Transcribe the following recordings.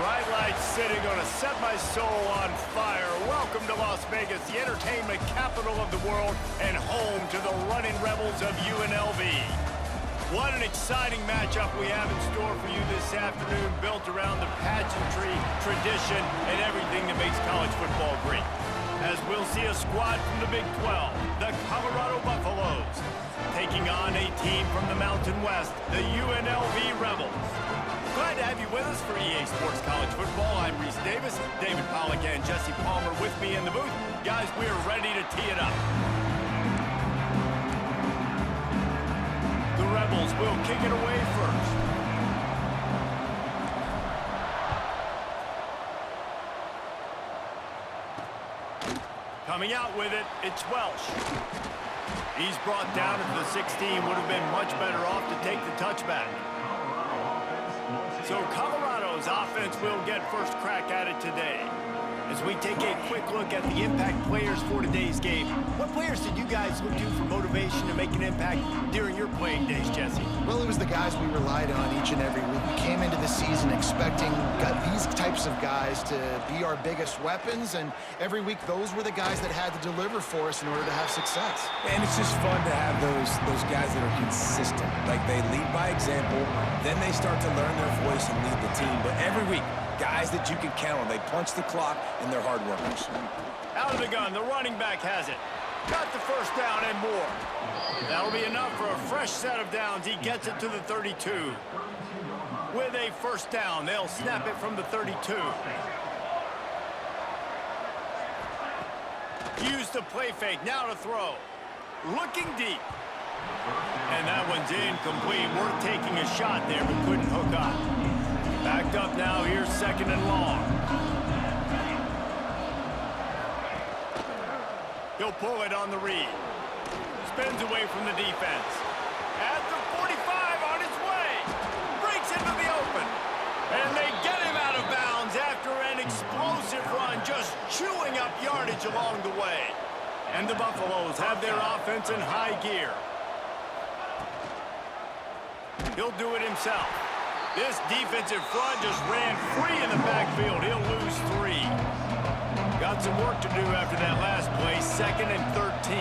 Bright lights sitting gonna set my soul on fire. Welcome to Las Vegas, the entertainment capital of the world and home to the running rebels of UNLV. What an exciting matchup we have in store for you this afternoon, built around the pageantry, tradition, and everything that makes college football great. As we'll see a squad from the Big 12, the Colorado Buffaloes, taking on a team from the Mountain West, the UNLV Rebels. Glad to have you with us for EA Sports College Football. I'm Reese Davis, David Pollack and Jesse Palmer with me in the booth. Guys, we are ready to tee it up. The Rebels will kick it away first. Coming out with it, it's Welsh. He's brought down at the 16, would have been much better off to take the touchback. So Colorado's offense will get first crack at it today. As we take a quick look at the impact players for today's game, what players did you guys look to for motivation to make an impact during your playing days, Jesse? Well, it was the guys we relied on each and every week. We came into the season expecting these types of guys to be our biggest weapons, and every week those were the guys that had to deliver for us in order to have success. And it's just fun to have those guys that are consistent. Like, they lead by example, then they start to learn their voice and lead the team. But every week, guys that you can count on. They punch the clock, and they're hard workers. Out of the gun, the running back has it. Got the first down and more. That'll be enough for a fresh set of downs. He gets it to the 32. With a first down, they'll snap it from the 32. Use the play fake, now to throw. Looking deep. And that one's incomplete. Worth taking a shot there, but couldn't hook up. Backed up now, here's second and long. He'll pull it on the read. Spins away from the defense. At the 45, on his way. Breaks into the open. And they get him out of bounds after an explosive run, just chewing up yardage along the way. And the Buffaloes have their offense in high gear. He'll do it himself. This defensive front just ran free in the backfield. He'll lose 3. Got some work to do after that last play. Second and 13.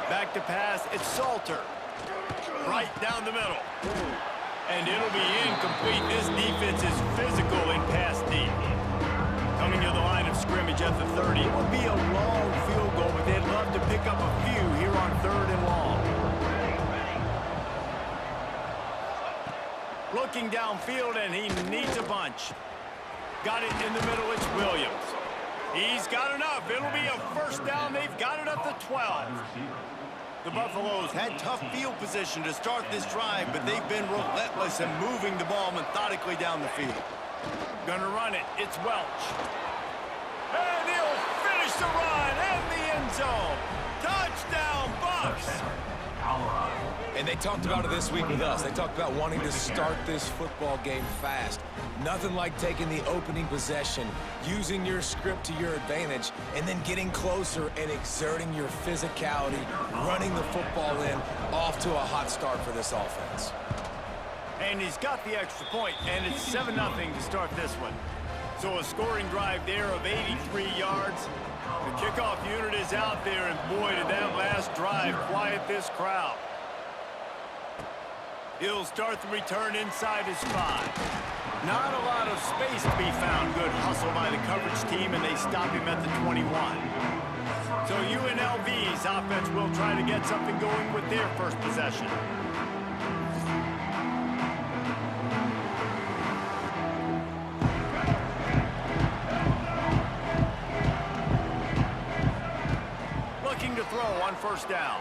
Back to pass. It's Salter. Right down the middle. And it'll be incomplete. This defense is physical in pass deep. Coming to the line of scrimmage at the 30. It would be a long field goal, but they'd love to pick up a few here on 3rd and long. Looking downfield, and he needs a bunch. Got it in the middle, it's Williams. He's got enough. It'll be a first down. They've got it up to 12. The Buffaloes had tough field position to start this drive, but they've been relentless in moving the ball methodically down the field. Gonna run it. It's Welch. And he'll finish the run in the end zone. Touchdown, Buffs! And they talked about it this week with us. They talked about wanting to start this football game fast. Nothing like taking the opening possession, using your script to your advantage, and then getting closer and exerting your physicality, running the football in, off to a hot start for this offense. And he's got the extra point, and it's 7-0 to start this one. So a scoring drive there of 83 yards. The kickoff unit is out there, and boy, did that last drive quiet this crowd. He'll start the return inside his 5. Not a lot of space to be found. Good hustle by the coverage team, and they stop him at the 21. So UNLV's offense will try to get something going with their first possession. Looking to throw on first down.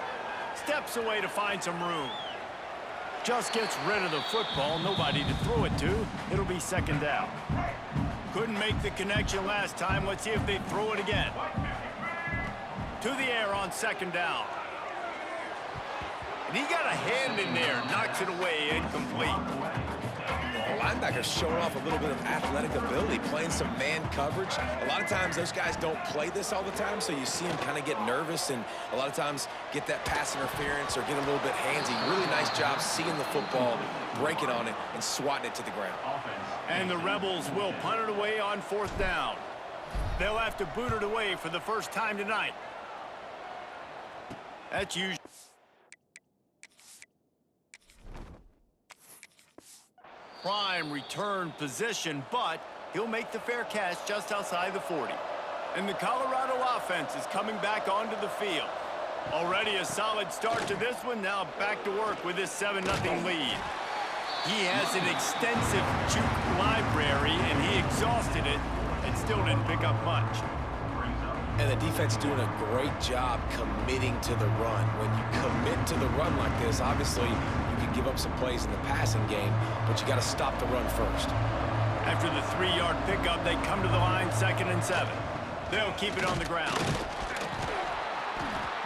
Steps away to find some room. Just gets rid of the football, nobody to throw it to. It'll be second down. Couldn't make the connection last time. Let's see if they throw it again. To the air on second down. And he got a hand in there, knocks it away, incomplete. I linebacker's showing off a little bit of athletic ability, playing some man coverage. A lot of times those guys don't play this all the time, so you see them kind of get nervous and a lot of times get that pass interference or get a little bit handsy. Really nice job seeing the football, breaking on it, and swatting it to the ground. And the Rebels will punt it away on 4th down. They'll have to boot it away for the first time tonight. That's usually prime return position, but he'll make the fair catch just outside the 40. And the Colorado offense is coming back onto the field. Already a solid start to this one. Now back to work with this 7-0 lead. He has an extensive juke library, and he exhausted it and still didn't pick up much. And the defense doing a great job committing to the run. When you commit to the run like this, obviously you can give up some plays in the passing game, but you got to stop the run first. After the 3-yard pickup, they come to the line, 2nd and 7. They'll keep it on the ground.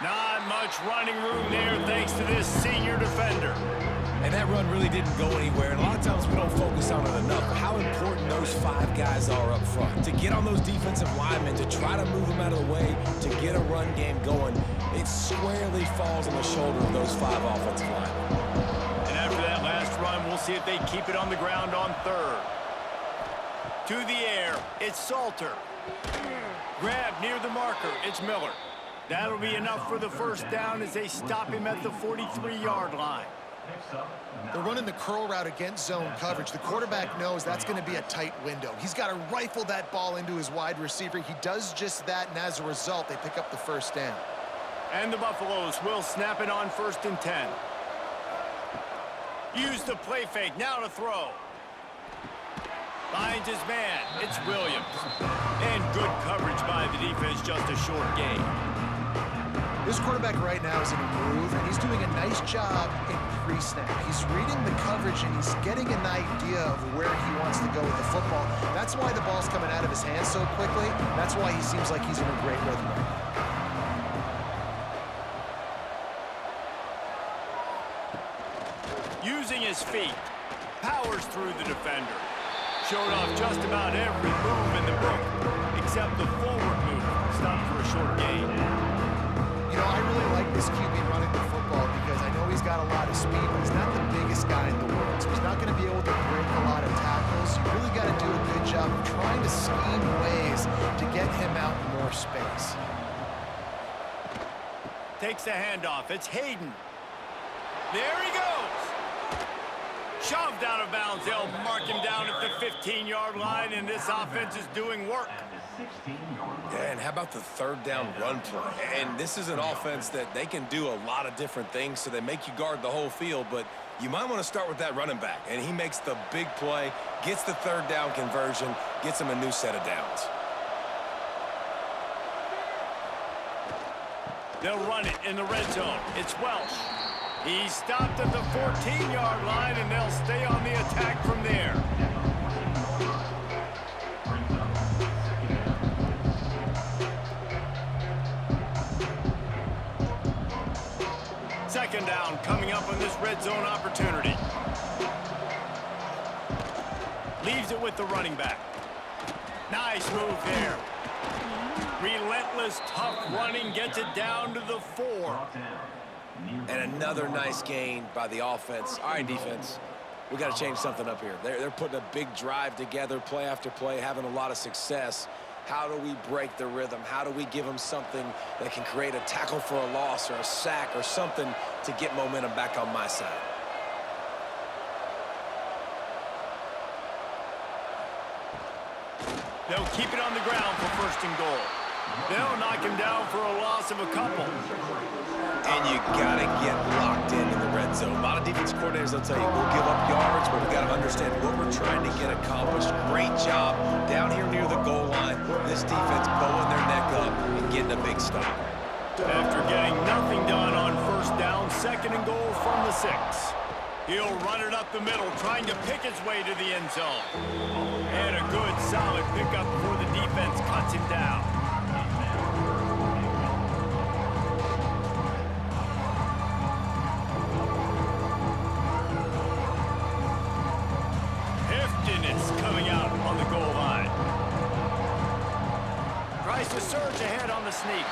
Not much running room there thanks to this senior defender. And that run really didn't go anywhere. And a lot of times we don't focus on it enough. How important those 5 guys are up front. To get on those defensive linemen, to try to move them out of the way, to get a run game going, it squarely falls on the shoulder of those 5 offensive linemen. And after that last run, we'll see if they keep it on the ground on 3rd. To the air, it's Salter. Grab near the marker, it's Miller. That'll be enough for the first down as they stop him at the 43-yard line. They're running the curl route against zone coverage. The quarterback knows that's going to be a tight window. He's got to rifle that ball into his wide receiver. He does just that, and as a result, they pick up the first down. And the Buffaloes will snap it on 1st and 10. Use the play fake, now to throw. Finds his man, it's Williams. And good coverage by the defense, just a short gain. This quarterback right now is in a groove, and he's doing a nice job in pre-snap. He's reading the coverage, and he's getting an idea of where he wants to go with the football. That's why the ball's coming out of his hands so quickly. That's why he seems like he's in a great rhythm right now. Using his feet, powers through the defender. Showed off just about every move in the book, except the forward move. Stopped for a short gain. You know, I really like this QB running the football because I know he's got a lot of speed, but he's not the biggest guy in the world. So he's not going to be able to break a lot of tackles. You really got to do a good job of trying to scheme ways to get him out in more space. Takes the handoff. It's Hayden. There he goes. Shoved out of bounds. They'll mark him down at the 15-yard line, and this offense is doing work. Yeah, and how about the 3rd down run play? And this is an offense that they can do a lot of different things, so they make you guard the whole field, but you might want to start with that running back. And he makes the big play, gets the 3rd down conversion, gets him a new set of downs. They'll run it in the red zone. It's Welsh. He stopped at the 14-yard line, and they'll stay on the attack from there. Second down coming up on this red zone opportunity. Leaves it with the running back. Nice move there. Relentless, tough running, gets it down to the 4. And another nice gain by the offense. All right, defense, we got to change something up here. They're putting a big drive together, play after play, having a lot of success. How do we break the rhythm? How do we give them something that can create a tackle for a loss or a sack or something to get momentum back on my side? They'll keep it on the ground for 1st and goal. They'll knock him down for a loss of a couple. And you got to get locked in the red zone. A lot of defense coordinators will tell you, we'll give up yards, but we got to understand what we're trying to get accomplished. Great job down here near the goal line. This defense bowing their neck up and getting a big stop. After getting nothing done on 1st down, 2nd and goal from the 6. He'll run it up the middle, trying to pick his way to the end zone. And a good, solid pickup before the defense cuts him down. emptiness coming out on the goal line. Tries to surge ahead on the sneak.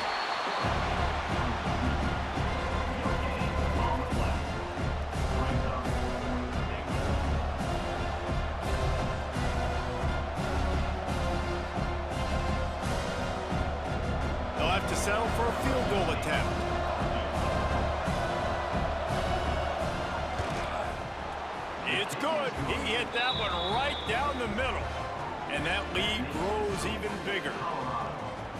They'll have to settle for a field goal attempt. It's good. He hit that one right down the middle. And that lead grows even bigger.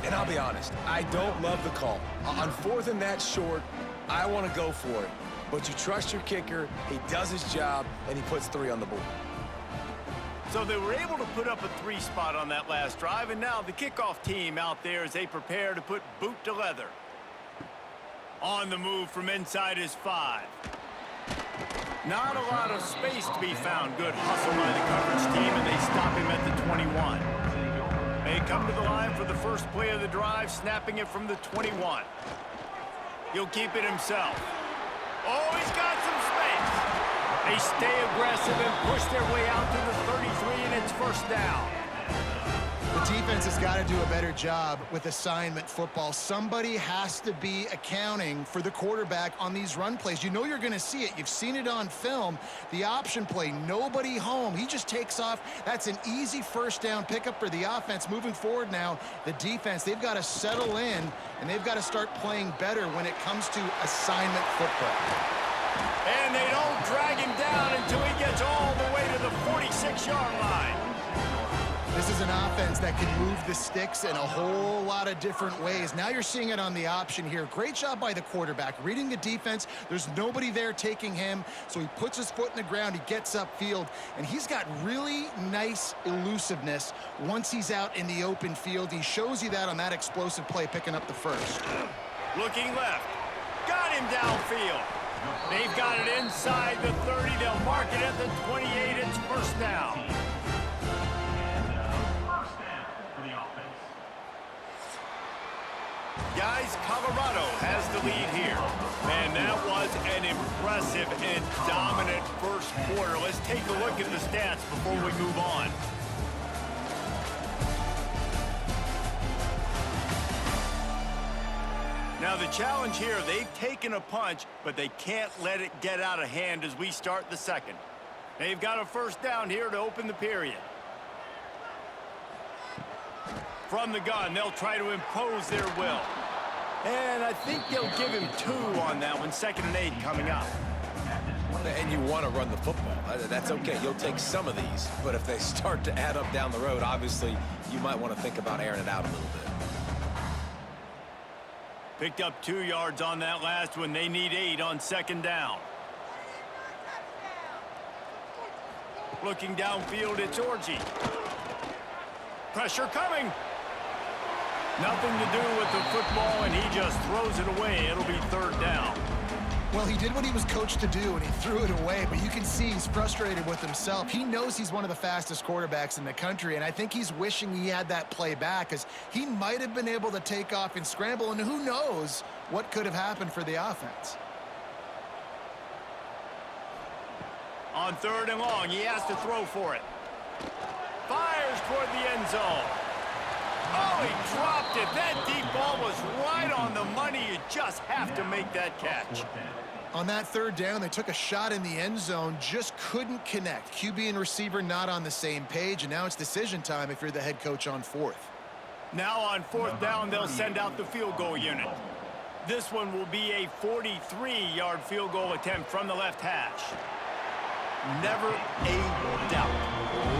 And I'll be honest, I don't love the call. On 4th and that short, I want to go for it. But you trust your kicker, he does his job, and he puts 3 on the board. So they were able to put up a 3 spot on that last drive, and now the kickoff team out there as they prepare to put boot to leather. On the move from inside his 5. Not a lot of space to be found. Good hustle by the coverage team, and they stop him at the 21. They come to the line for the first play of the drive, snapping it from the 21. He'll keep it himself. Oh, he's got some space. They stay aggressive and push their way out to the 33, and it's first down. The defense has got to do a better job with assignment football. Somebody has to be accounting for the quarterback on these run plays. You know you're going to see it. You've seen it on film. The option play, nobody home. He just takes off. That's an easy first down pickup for the offense. Moving forward now, the defense, they've got to settle in, and they've got to start playing better when it comes to assignment football. And they don't drag him down until he gets all the way to the 46-yard line. This is an offense that can move the sticks in a whole lot of different ways. Now you're seeing it on the option here. Great job by the quarterback. Reading the defense, there's nobody there taking him, so he puts his foot in the ground, he gets upfield, and he's got really nice elusiveness once he's out in the open field. He shows you that on that explosive play, picking up the first. Looking left. Got him downfield. They've got it inside the 30. They'll mark it at the 28. It's first down. Guys, Colorado has the lead here. Man, that was an impressive and dominant first quarter. Let's take a look at the stats before we move on. Now the challenge here, they've taken a punch, but they can't let it get out of hand as we start the second. They've got a first down here to open the period. From the gun, they'll try to impose their will. And I think they'll give him 2 on that one. 2nd and 8 coming up. And you want to run the football. That's okay. You'll take some of these. But if they start to add up down the road, obviously, you might want to think about airing it out a little bit. Picked up 2 yards on that last one. They need 8 on 2nd down. Looking downfield, it's Orji. Pressure coming. Nothing to do with the football, and he just throws it away. It'll be 3rd down. Well, he did what he was coached to do, and he threw it away, but you can see he's frustrated with himself. He knows he's one of the fastest quarterbacks in the country, and I think he's wishing he had that play back, because he might have been able to take off and scramble, and who knows what could have happened for the offense. On 3rd and long, he has to throw for it. Fires toward the end zone. Oh, he dropped it. That deep ball was right on the money. You just have to make that catch. On that 3rd down, they took a shot in the end zone, just couldn't connect. QB and receiver not on the same page, and now it's decision time if you're the head coach on 4th. Now on 4th down, they'll send out the field goal unit. This one will be a 43-yard field goal attempt from the left hash. Never a doubt.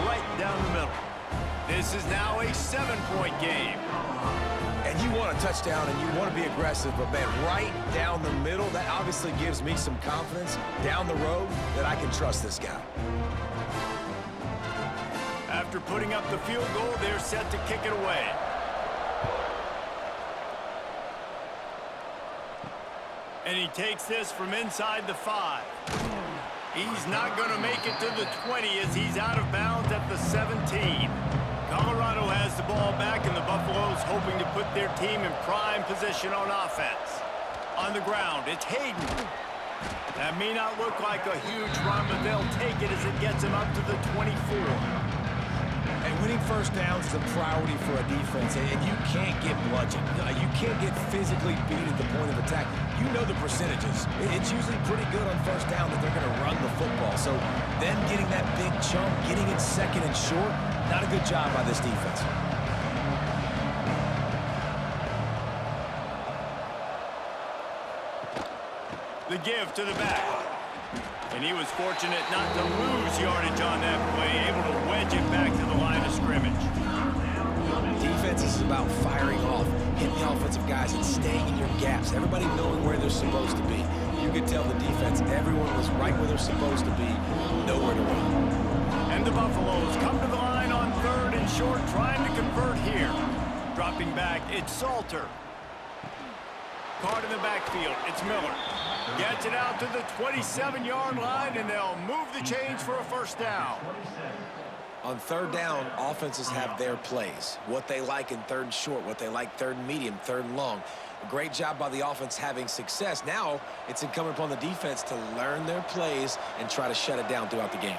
Right down the middle. This is now a 7-point game. And you want a touchdown and you want to be aggressive, but man, right down the middle, that obviously gives me some confidence down the road that I can trust this guy. After putting up the field goal, they're set to kick it away. And he takes this from inside the 5. He's not going to make it to the 20 as he's out of bounds at the 17. Colorado has the ball back, and the Buffaloes hoping to put their team in prime position on offense. On the ground, it's Hayden. That may not look like a huge run, but they'll take it as it gets them up to the 24. And winning first downs is a priority for a defense, and you can't get bludgeoned. You can't get physically beat at the point of attack. You know the percentages. It's usually pretty good on first down that they're going to run the football. So them getting that big chunk, getting it second and short, not a good job by this defense. The give to the back. And he was fortunate not to lose yardage on that play, able to wedge it back to the line of scrimmage. Defense is about firing off, hitting the offensive guys, and staying in your gaps. Everybody knowing where they're supposed to be. You could tell the defense, everyone was right where they're supposed to be, nowhere to run. And the Buffaloes come to the line on 3rd and short, trying to convert here. Dropping back, it's Salter. Card in the backfield, it's Miller. Gets it out to the 27-yard line, and they'll move the chains for a first down. On 3rd down, offenses have their plays. What they like in 3rd and short, what they like 3rd and medium, 3rd and long. A great job by the offense having success. Now it's incumbent upon the defense to learn their plays and try to shut it down throughout the game.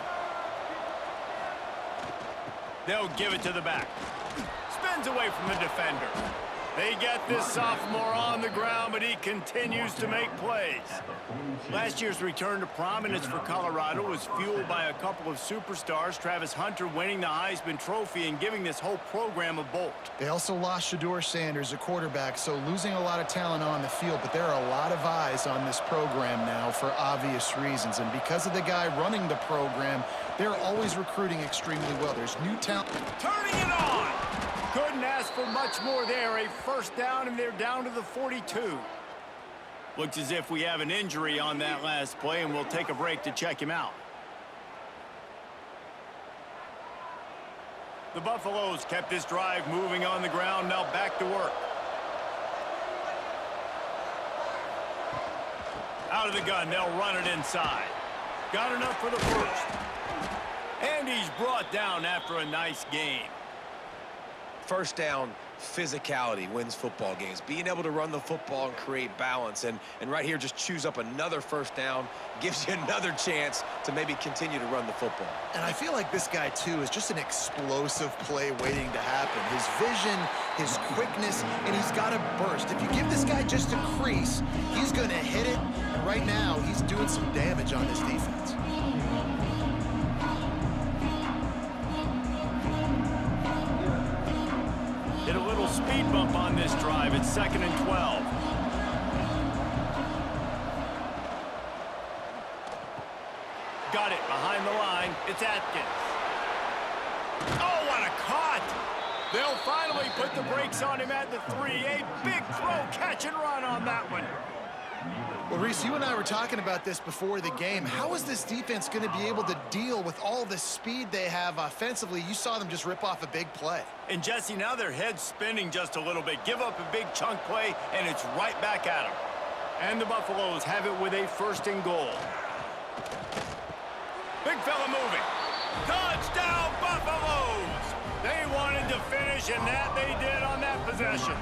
They'll give it to the back. Spins away from the defender. They get this sophomore on the ground, but he continues to make plays. Last year's return to prominence for Colorado was fueled by a couple of superstars, Travis Hunter winning the Heisman Trophy and giving this whole program a bolt. They also lost Shedeur Sanders, a quarterback, so losing a lot of talent on the field, but there are a lot of eyes on this program now for obvious reasons. And because of the guy running the program, they're always recruiting extremely well. There's new talent. Turning it on! Couldn't ask for much more there. A first down, and they're down to the 42. Looks as if we have an injury on that last play, and we'll take a break to check him out. The Buffaloes kept this drive moving on the ground. Now back to work. Out of the gun, they'll run it inside. Got enough for the first. And he's brought down after a nice gain. First down, physicality wins football games. Being able to run the football and create balance. And right here, just choose up another first down, gives you another chance to maybe continue to run the football. And I feel like this guy, too, is just an explosive play waiting to happen. His vision, his quickness, and he's got a burst. If you give this guy just a crease, he's going to hit it. And right now, he's doing some damage on this defense. Hit a little speed bump on this drive. It's 2nd and 12. Got it behind the line. It's Atkins. Oh, what a cut! They'll finally put the brakes on him at the 3. A big throw, catch and run on that one. Well, Reese, you and I were talking about this before the game. How is this defense going to be able to deal with all the speed they have offensively? You saw them just rip off a big play. And, Jesse, now their head's spinning just a little bit. Give up a big chunk play, and it's right back at them. And the Buffaloes have it with a 1st and goal. Big fella moving. Touchdown, Buffaloes! They wanted to finish, and that they did on that possession.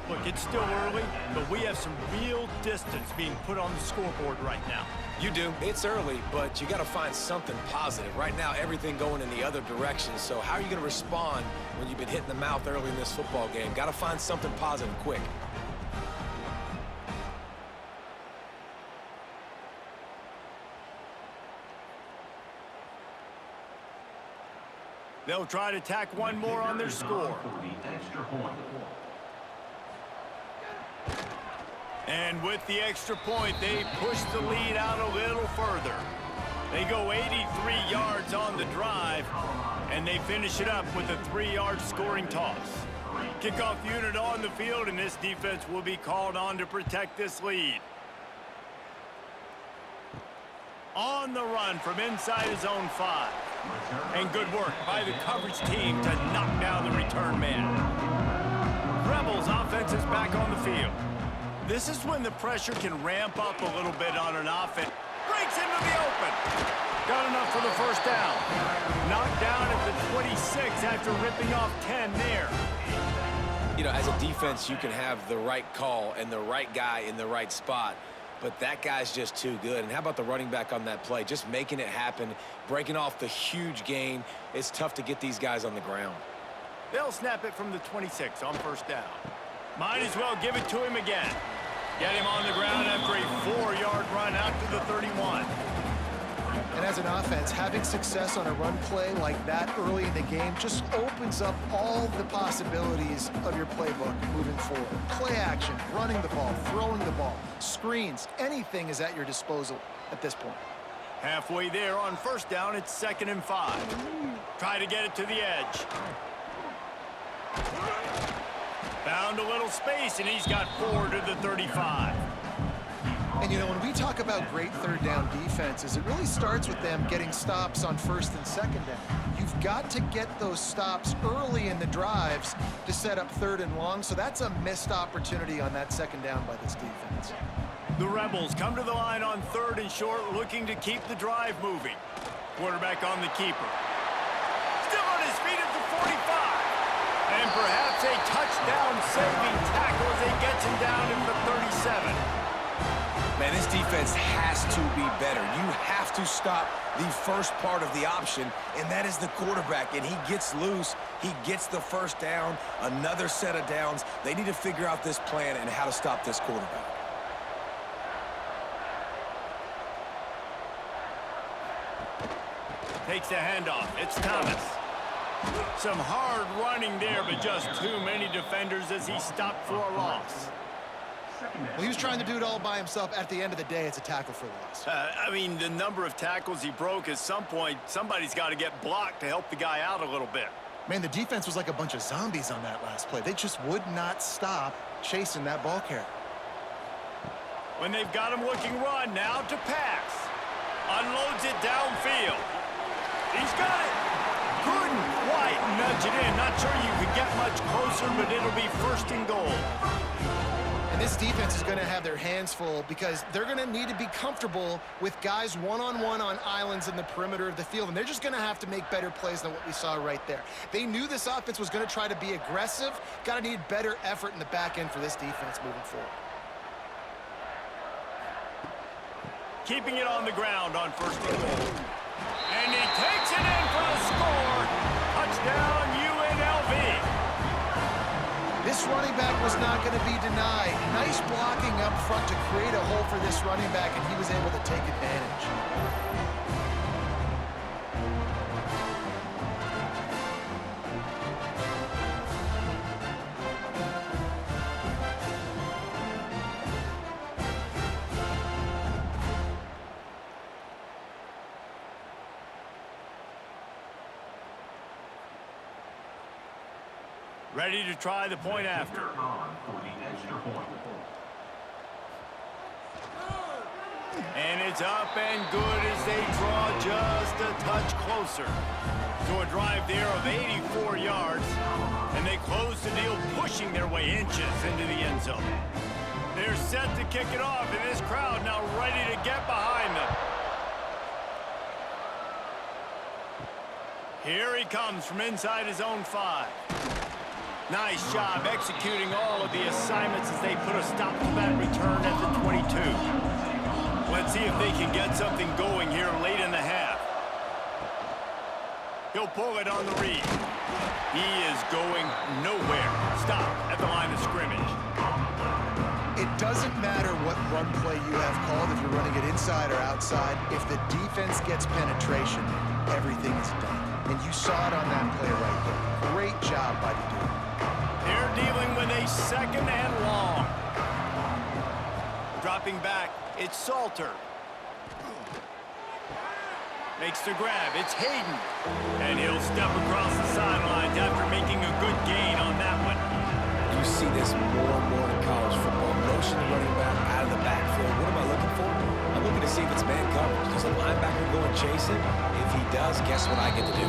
Look, it's still early, but we have some real distance being put on the scoreboard right now. You do. It's early, but you got to find something positive. Right now, everything going in the other direction. So how are you going to respond when you've been hit in the mouth early in this football game? Got to find something positive quick. They'll try to tack one more on their score. And with the extra point, they push the lead out a little further. They go 83 yards on the drive, and they finish it up with a 3-yard scoring toss. Kickoff unit on the field, and this defense will be called on to protect this lead. On the run from inside his own 5. And good work by the coverage team to knock down the return man. Rebels offense is back on the field. This is when the pressure can ramp up a little bit on an offense. Breaks into the open. Got enough for the first down. Knocked down at the 26 after ripping off 10 there. You know, as a defense, you can have the right call and the right guy in the right spot. but that guy's just too good. And how about the running back on that play? Just making it happen, breaking off the huge gain. It's tough to get these guys on the ground. They'll snap it from the 26 on first down. Might as well give it to him again. Get him on the ground after a 4-yard run out to the 31. And as an offense, having success on a run play like that early in the game just opens up all the possibilities of your playbook moving forward. Play action, running the ball, throwing the ball, screens, anything is at your disposal at this point. Halfway there on first down, it's 2nd and 5. Try to get it to the edge. Found a little space, and he's got 4 to the 35. And, you know, when we talk about great third down defenses, it really starts with them getting stops on first and second down. You've got to get those stops early in the drives to set up third and long, so that's a missed opportunity on that second down by this defense. The Rebels come to the line on 3rd and short, looking to keep the drive moving. Quarterback on the keeper. Still on his feet at the 45. And perhaps a touchdown-saving tackle as he gets him down at the 37. Man, this defense has to be better. You have to stop the first part of the option, and that is the quarterback. And he gets loose. He gets the first down, another set of downs. They need to figure out this plan and how to stop this quarterback. Takes the handoff. It's Thomas. Some hard running there, but just too many defenders as he stopped for a loss. Well, he was trying to do it all by himself. At the end of the day, it's a tackle for loss. I mean, the number of tackles he broke, at some point, somebody's got to get blocked to help the guy out a little bit. Man, the defense was like a bunch of zombies on that last play. They just would not stop chasing that ball carrier. When they've got him looking run, now to pass. Unloads it downfield. He's got it. Couldn't quite nudge it in. Not sure you could get much closer, but it'll be 1st and goal. And this defense is going to have their hands full because they're going to need to be comfortable with guys one-on-one on islands in the perimeter of the field, and they're just going to have to make better plays than what we saw right there. They knew this offense was going to try to be aggressive. Got to need better effort in the back end for this defense moving forward. Keeping it on the ground on 1st and goal. And he takes it in for a score. Touchdown, UNLV. This running back was not going to be denied. Nice blocking up front to create a hole for this running back, and he was able to take advantage. Ready to try the point after. And it's up and good as they draw just a touch closer. To a drive there of 84 yards. And they close the deal, pushing their way inches into the end zone. They're set to kick it off, and this crowd now ready to get behind them. Here he comes from inside his own 5. Nice job executing all of the assignments as they put a stop to that return at the 22. Let's see if they can get something going here late in the half. He'll pull it on the read. He is going nowhere. Stop at the line of scrimmage. It doesn't matter what run play you have called, if you're running it inside or outside. If the defense gets penetration, everything is done. And you saw it on that play right there. Great job by the dude. They're dealing with a 2nd and long. Dropping back, it's Salter. Makes the grab, it's Hayden. And he'll step across the sidelines after making a good gain on that one. You see this more and more in college football. Motion the running back out of the backfield. What am I looking for? I'm looking to see if it's man coverage. Does a linebacker go and chase it? If he does, guess what I get to do?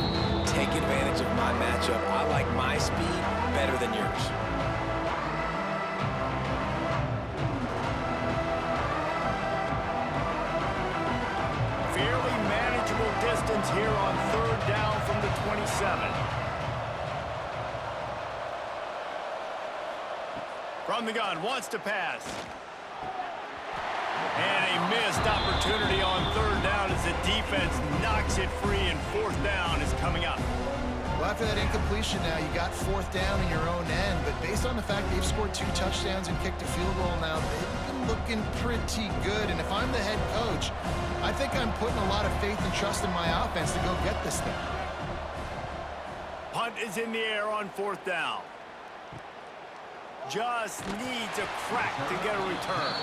Take advantage of my matchup. I like my speed better than yours. Fairly manageable distance here on 3rd down from the 27. From the gun, wants to pass. And a missed opportunity on third down as the defense knocks it free, and fourth down is coming up. Well, after that incompletion now, you got fourth down in your own end, but based on the fact they've scored 2 touchdowns and kicked a field goal now, they've been looking pretty good. And if I'm the head coach, I think I'm putting a lot of faith and trust in my offense to go get this thing. Punt is in the air on fourth down. Just needs a crack to get a return.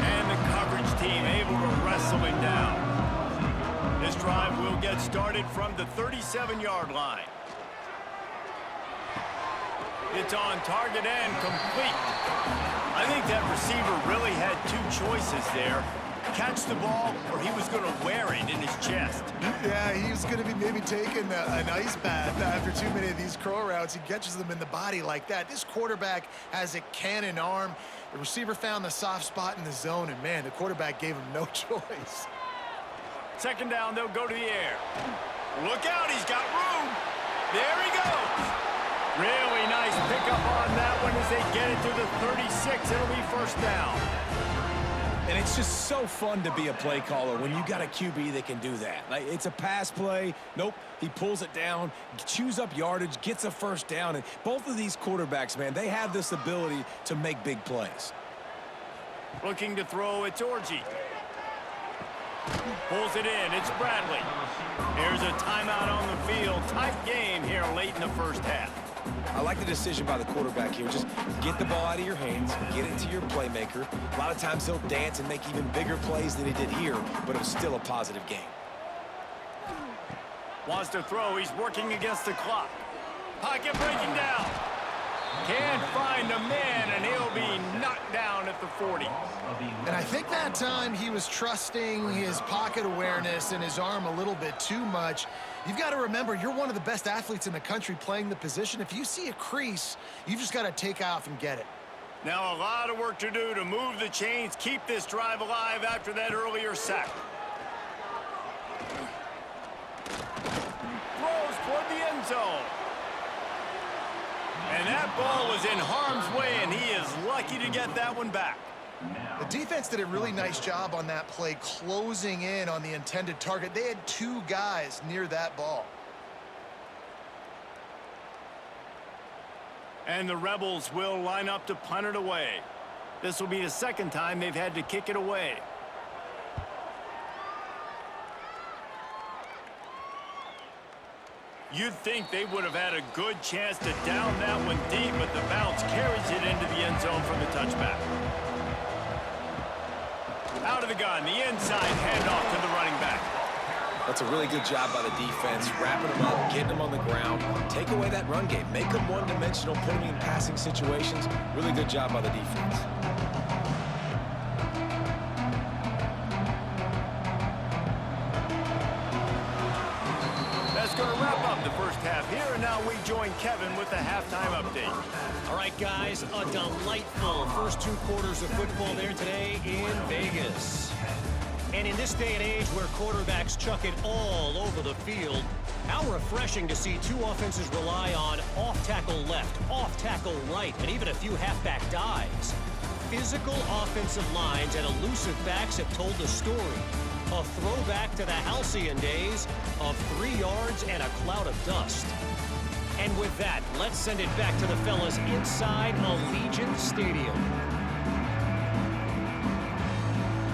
And the coverage team able to wrestle him down. This drive will get started from the 37-yard line. It's on target and complete. I think that receiver really had 2 choices there. Catch the ball, or he was going to wear it in his chest. Yeah, he was going to be maybe taking an ice bath after too many of these curl routes. He catches them in the body like that. This quarterback has a cannon arm. The receiver found the soft spot in the zone, and, man, the quarterback gave him no choice. Second down, they'll go to the air. Look out, he's got room. There he goes. Really nice pickup on that one as they get it to the 36. It'll be first down. And it's just so fun to be a play caller when you got a QB that can do that. Like, it's a pass play. Nope, he pulls it down, chews up yardage, gets a first down. And both of these quarterbacks, man, they have this ability to make big plays. Looking to throw, it's Orgy. Pulls it in, it's Bradley. Here's a timeout on the field. Tight game here late in the first half. I like the decision by the quarterback here. Just get the ball out of your hands, get it to your playmaker. A lot of times he'll dance and make even bigger plays than he did here, but it was still a positive game. Wants to throw, he's working against the clock. Pocket breaking down. Can't find a man, and he'll be knocked down at the 40. And I think that time he was trusting his pocket awareness and his arm a little bit too much. You've got to remember, you're one of the best athletes in the country playing the position. If you see a crease, you've just got to take off and get it. Now a lot of work to do to move the chains, keep this drive alive after that earlier sack. Throws toward the end zone. And that ball was in harm's way, and he is lucky to get that one back. The defense did a really nice job on that play, closing in on the intended target. They had 2 guys near that ball. And the Rebels will line up to punt it away. This will be the second time they've had to kick it away. You'd think they would have had a good chance to down that one deep, but the bounce carries it into the end zone for the touchback. Out of the gun, the inside handoff to the running back. That's a really good job by the defense, wrapping them up, getting them on the ground. Take away that run game. Make them one-dimensional, put them in passing situations. Really good job by the defense. That's going to wrap up the first half here, and now we join Kevin with the halftime update. All right, guys, a delightful first 2 quarters of football there today in Vegas. And in this day and age where quarterbacks chuck it all over the field, how refreshing to see 2 offenses rely on off-tackle left, off-tackle right, and even a few halfback dives. Physical offensive lines and elusive backs have told the story. A throwback to the halcyon days of 3 yards and a cloud of dust. And with that, let's send it back to the fellas inside Allegiant Stadium.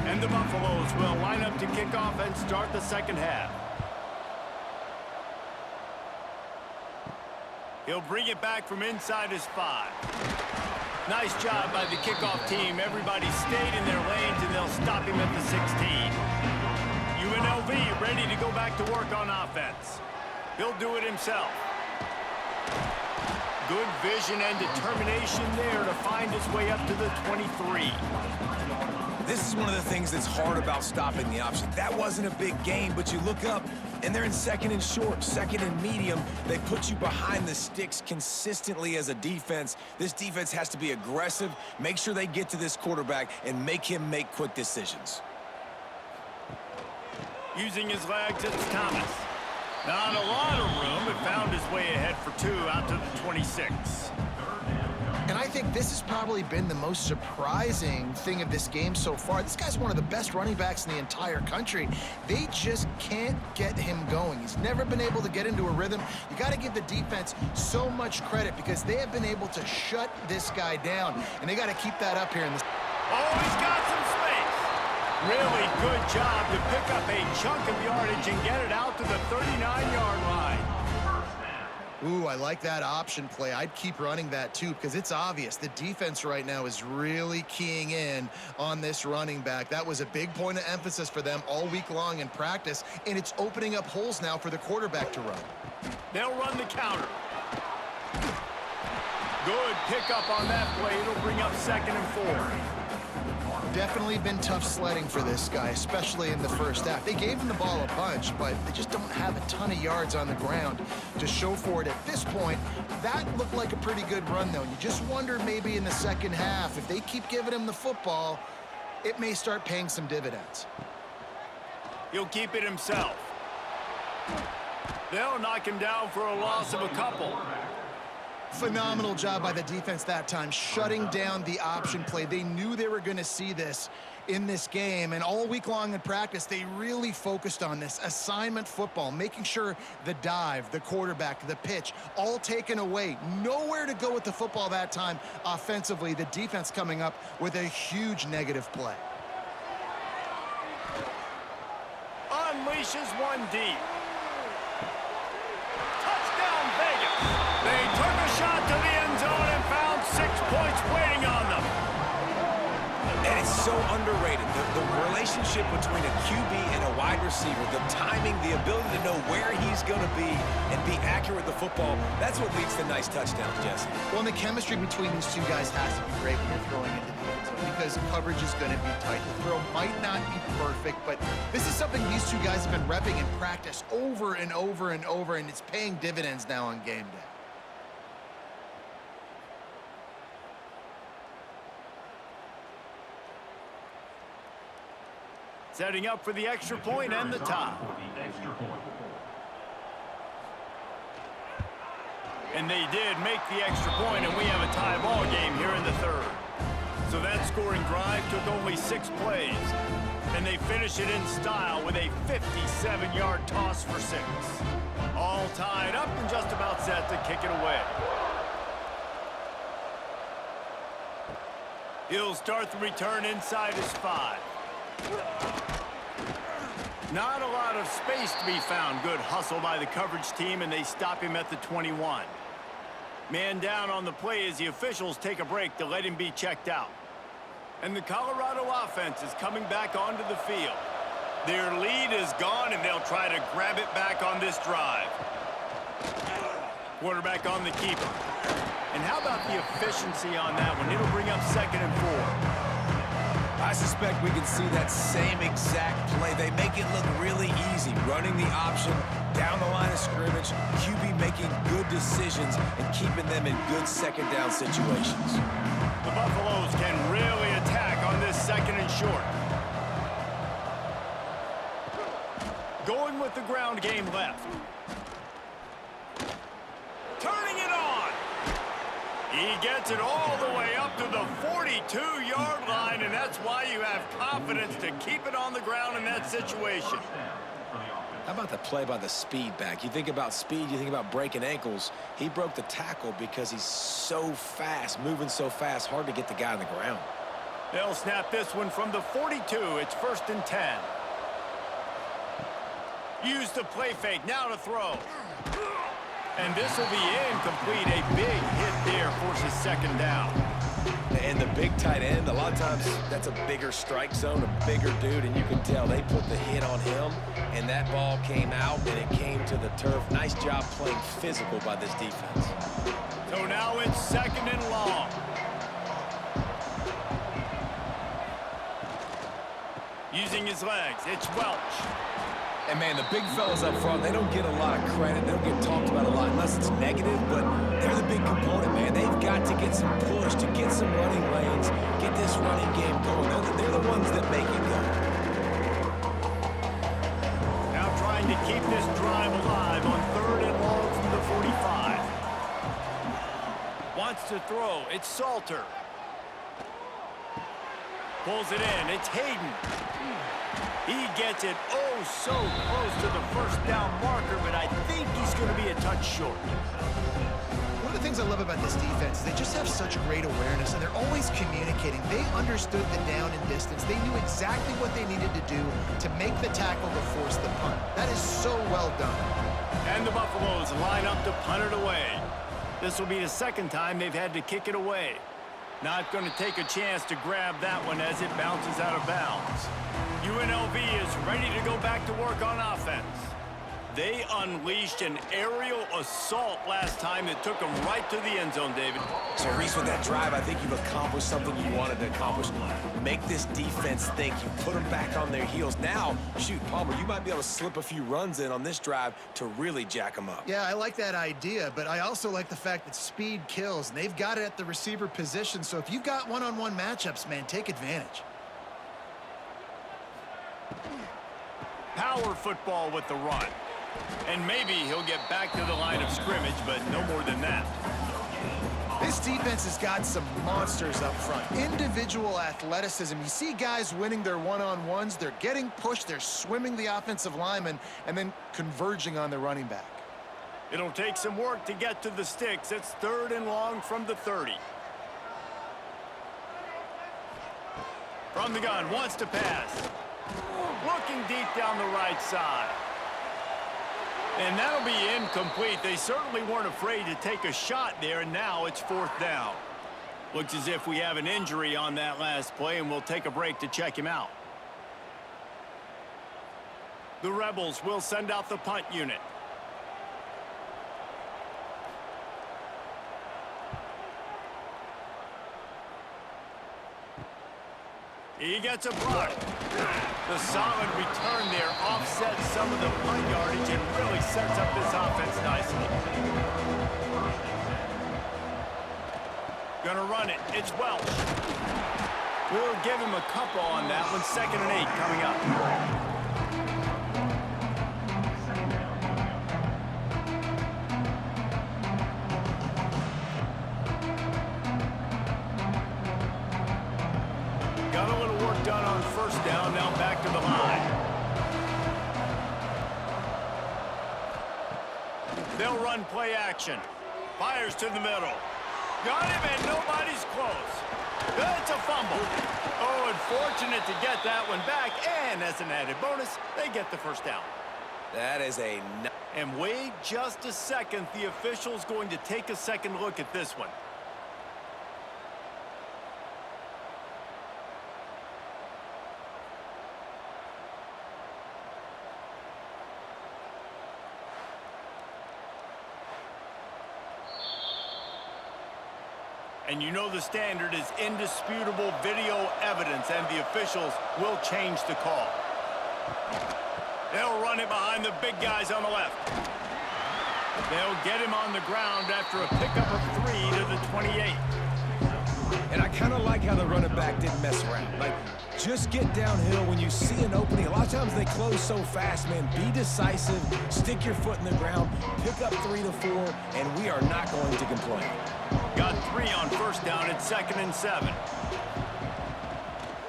And the Buffaloes will line up to kick off and start the second half. He'll bring it back from inside his 5. Nice job by the kickoff team. Everybody stayed in their lanes, and they'll stop him at the 16. UNLV ready to go back to work on offense. He'll do it himself. Good vision and determination there to find his way up to the 23. This is one of the things that's hard about stopping the option. That wasn't a big game, but you look up, and they're in second and short, second and medium. They put you behind the sticks consistently as a defense. This defense has to be aggressive, make sure they get to this quarterback, and make him make quick decisions. Using his legs, it's Thomas. Not a lot of room, but found his way ahead for 2 out to the 26. And I think this has probably been the most surprising thing of this game so far. This guy's one of the best running backs in the entire country. They just can't get him going. He's never been able to get into a rhythm. You got to give the defense so much credit because they have been able to shut this guy down, and they got to keep that up here in this. Oh, he's got some space. Really good job to pick up a chunk of yardage and get it out to the 39-yard line. Ooh, I like that option play. I'd keep running that too because it's obvious the defense right now is really keying in on this running back. That was a big point of emphasis for them all week long in practice, and it's opening up holes now for the quarterback to run. They'll run the counter. Good pickup on that play. It'll bring up 2nd and 4. Definitely been tough sledding for this guy, especially in the first half. They gave him the ball a bunch, but they just don't have a ton of yards on the ground to show for it at this point. That looked like a pretty good run, though. You just wonder maybe in the second half, if they keep giving him the football, it may start paying some dividends. He'll keep it himself. They'll knock him down for a loss of a couple. Phenomenal job by the defense that time, shutting down the option play. They knew they were going to see this in this game, and all week long in practice, they really focused on this assignment football, making sure the dive, the quarterback, the pitch, all taken away. Nowhere to go with the football that time offensively. The defense coming up with a huge negative play. Unleashes one deep. Touchdown, Vegas. They took a shot to the end zone and found 6 points waiting on them. And it's so underrated. The relationship between a QB and a wide receiver, the timing, the ability to know where he's going to be and be accurate with the football, that's what leads to nice touchdowns, Jesse. Well, and the chemistry between these two guys has to be great when you're throwing into the end zone because coverage is going to be tight. The throw might not be perfect, but this is something these two guys have been repping in practice over and over and over, and it's paying dividends now on game day. Setting up for the extra point and the tie. And they did make the extra point, and we have a tie ball game here in the third. So that scoring drive took only 6 plays. And they finish it in style with a 57-yard toss for 6. All tied up and just about set to kick it away. He'll start the return inside his 5. Not a lot of space to be found. Good hustle by the coverage team, and they stop him at the 21. Man down on the play as the officials take a break to let him be checked out. And the Colorado offense is coming back onto the field. Their lead is gone, and they'll try to grab it back on this drive. Quarterback on the keeper. And how about the efficiency on that one? It'll bring up 2nd and 4. I suspect we can see that same exact play. They make it look really easy, running the option down the line of scrimmage, QB making good decisions and keeping them in good second down situations. The Buffaloes can really attack on this 2nd and short. Going with the ground game left. Turning it on. He gets it all the way up to the 42-yard line, and that's why you have confidence to keep it on the ground in that situation. How about the play by the speed back? You think about speed, you think about breaking ankles. He broke the tackle because he's so fast, moving so fast, hard to get the guy on the ground. They'll snap this one from the 42. It's 1st and 10. Use the play fake, now to throw. And this will be incomplete. A big hit there forces 2nd down. And the big tight end, a lot of times that's a bigger strike zone, a bigger dude, and you can tell they put the hit on him, and that ball came out, and it came to the turf. Nice job playing physical by this defense. So now it's 2nd and long. Using his legs, it's Welch. And, man, the big fellas up front, they don't get a lot of credit. They don't get talked about a lot unless it's negative, but they're the big component, man. They've got to get some push, to get some running lanes, get this running game going. They're the ones that make it go. Now trying to keep this drive alive on 3rd and long from the 45. Wants wants to throw. It's Salter. Pulls it in. It's Hayden. He gets it oh so close to the first down marker, but I think he's going to be a touch short. One of the things I love about this defense is they just have such great awareness, and they're always communicating. They understood the down and distance. They knew exactly what they needed to do to make the tackle to force the punt. That is so well done. And the Buffaloes line up to punt it away. This will be the second time they've had to kick it away. Not going to take a chance to grab that one as it bounces out of bounds. UNLV is ready to go back to work on offense. They unleashed an aerial assault last time that took them right to the end zone, David. So, Reese, with that drive, I think you've accomplished something you wanted to accomplish. Make this defense think. You put them back on their heels. Now, shoot, Palmer, you might be able to slip a few runs in on this drive to really jack them up. Yeah, I like that idea, but I also like the fact that speed kills, and they've got it at the receiver position. So if you've got one-on-one matchups, man, take advantage. Power football with the run. And maybe he'll get back to the line of scrimmage, but no more than that. This defense has got some monsters up front. Individual athleticism. You see guys winning their one-on-ones. They're getting pushed. They're swimming the offensive lineman and then converging on the running back. It'll take some work to get to the sticks. It's 3rd and long from the 30. From the gun, wants to pass. Looking deep down the right side. And that'll be incomplete. They certainly weren't afraid to take a shot there, and now it's 4th down. Looks as if we have an injury on that last play, and we'll take a break to check him out. The Rebels will send out the punt unit. He gets a block. The solid return there offsets some of the punt yardage and really sets up this offense nicely. Gonna run it. It's Welch. We'll give him a couple on that one. 2nd and 8 coming up. Got a little work done on 1st down, now back to the line. They'll run play action. Fires to the middle. Got him, and nobody's close. That's a fumble. Oh, unfortunate to get that one back, and as an added bonus, they get the 1st down. That is a... And wait just a second. The official's going to take a second look at this one. And you know the standard is indisputable video evidence, and the officials will change the call. They'll run it behind the big guys on the left. They'll get him on the ground after a pickup of 3 to the 28. And I kind of like how the running back didn't mess around. Like, just get downhill when you see an opening. A lot of times they close so fast, man. Be decisive, stick your foot in the ground, pick up 3 to 4, and we are not going to complain. Got 3 on 1st down at 2nd and 7.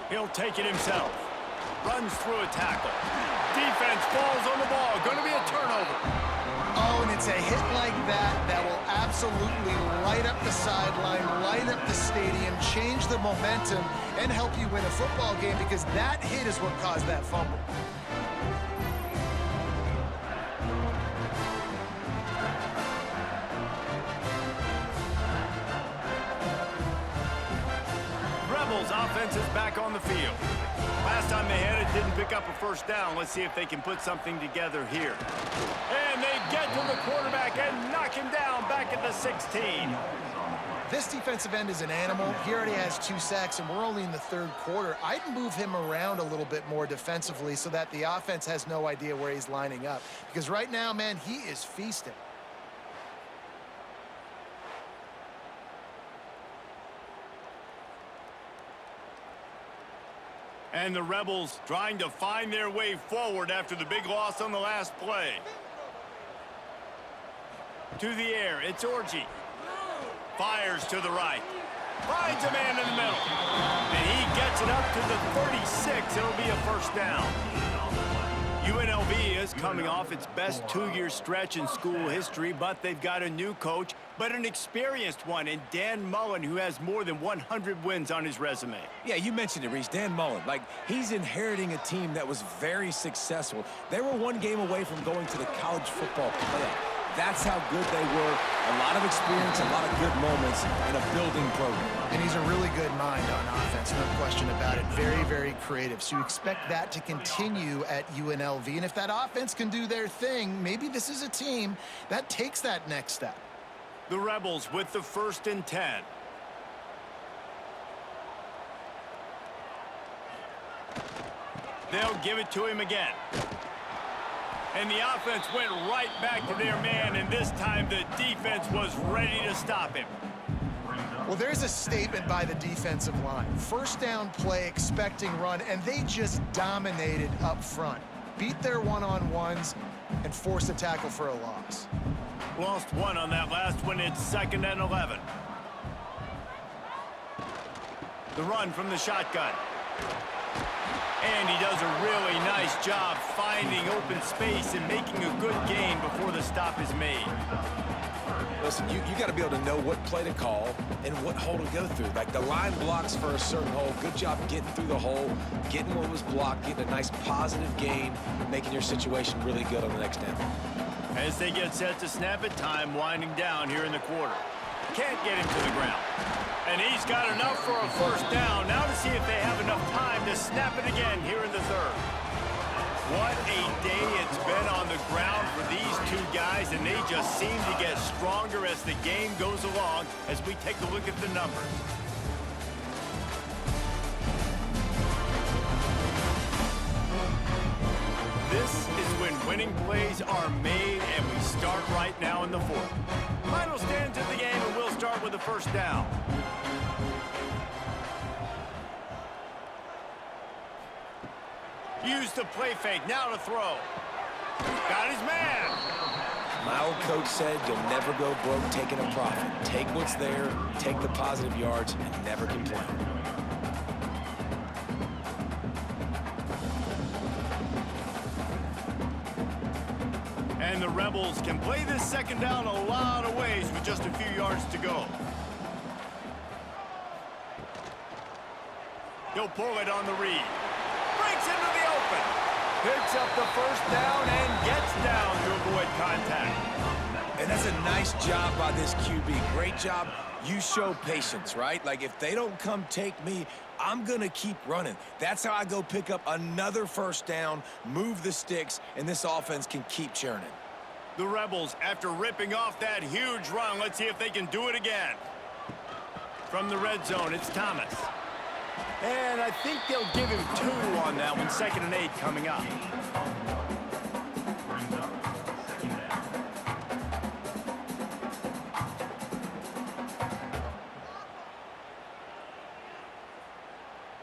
He'll take it himself. Runs through a tackle. Defense falls on the ball. Going to be a turnover. Oh, and it's a hit like that that will absolutely light up the sideline, light up the stadium, change the momentum, and help you win a football game, because that hit is what caused that fumble. Rebels offense is back on the field. Last time they had it, didn't pick up a 1st down. Let's see if they can put something together here. And they get to the quarterback and knock him down back at the 16. This defensive end is an animal. He already has 2 sacks, and we're only in the 3rd quarter. I'd move him around a little bit more defensively so that the offense has no idea where he's lining up. Because right now, man, he is feasting. And the Rebels trying to find their way forward after the big loss on the last play. To the air, it's Orji. Fires to the right. Finds a man in the middle. And he gets it up to the 36. It'll be a first down. UNLV is coming off its best two-year stretch in school history, but they've got a new coach, but an experienced one in Dan Mullen, who has more than 100 wins on his resume. Yeah, you mentioned it, Reese. Dan Mullen. Like, he's inheriting a team that was very successful. They were one game away from going to the college football playoff. That's how good they were. A lot of experience, a lot of good moments in a building program. And he's a really good mind on offense, no question about it. Very, very creative. So you expect that to continue at UNLV. And if that offense can do their thing, maybe this is a team that takes that next step. The Rebels with the 1st and 10. They'll give it to him again. And the offense went right back to their man, and this time the defense was ready to stop him. Well, there's a statement by the defensive line. First down play, expecting run, and they just dominated up front. Beat their one-on-ones and forced a tackle for a loss. Lost one on that last one. It's 2nd and 11. The run from the shotgun. And he does a really nice job finding open space and making a good gain before the stop is made. Listen, you got to be able to know what play to call and what hole to go through. Like, the line blocks for a certain hole. Good job getting through the hole, getting what was blocked, getting a nice positive gain, making your situation really good on the next down. As they get set to snap it, time winding down here in the quarter. Can't get him to the ground. And he's got enough for a first down. Now to see if they have enough time to snap it again here in the 3rd. What a day it's been on the ground for these two guys, and they just seem to get stronger as the game goes along as we take a look at the numbers. This is when winning plays are made, and we start right now in the 4th. Final stands in the game, and we'll start with the first down. Use the play fake, now to throw. Got his man. My old coach said you'll never go broke taking a profit. Take what's there, take the positive yards, and never complain. And the Rebels can play this 2nd down a lot of ways with just a few yards to go. He'll pull it on the read. Breaks into the open. Picks up the first down and gets down to avoid contact. And that's a nice job by this QB. Great job. You show patience, right? Like, if they don't come take me, I'm going to keep running. That's how I go pick up another first down, move the sticks, and this offense can keep churning. The Rebels, after ripping off that huge run, let's see if they can do it again. From the red zone, it's Thomas. And I think they'll give him 2 on that one. 2nd and 8 coming up.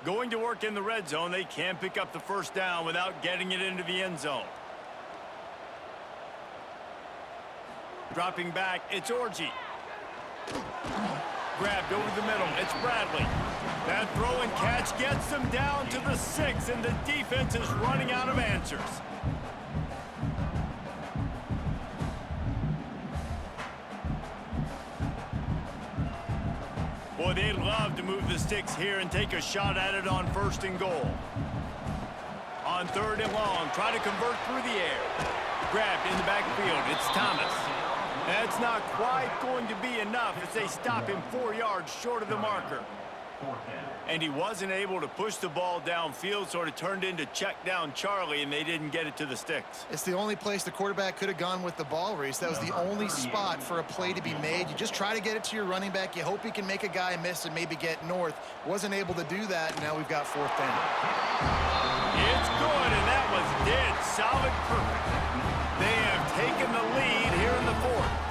Going to work in the red zone, they can pick up the first down without getting it into the end zone. Dropping back, it's Orji. Grabbed over the middle, it's Bradley. That throw and catch gets them down to the 6, and the defense is running out of answers. Boy, they'd love to move the sticks here and take a shot at it on 1st and goal. On 3rd and long, try to convert through the air. Grabbed in the backfield, it's Thomas. That's not quite going to be enough as they stop him 4 yards short of the marker. And he wasn't able to push the ball downfield, sort of turned into check down Charlie, and they didn't get it to the sticks. It's the only place the quarterback could have gone with the ball, Reese. That was the only spot for a play to be made. You just try to get it to your running back. You hope he can make a guy miss and maybe get north. Wasn't able to do that, and now we've got 4th down. It's good, and that was dead solid perfect. They have taken the lead here in the 4th.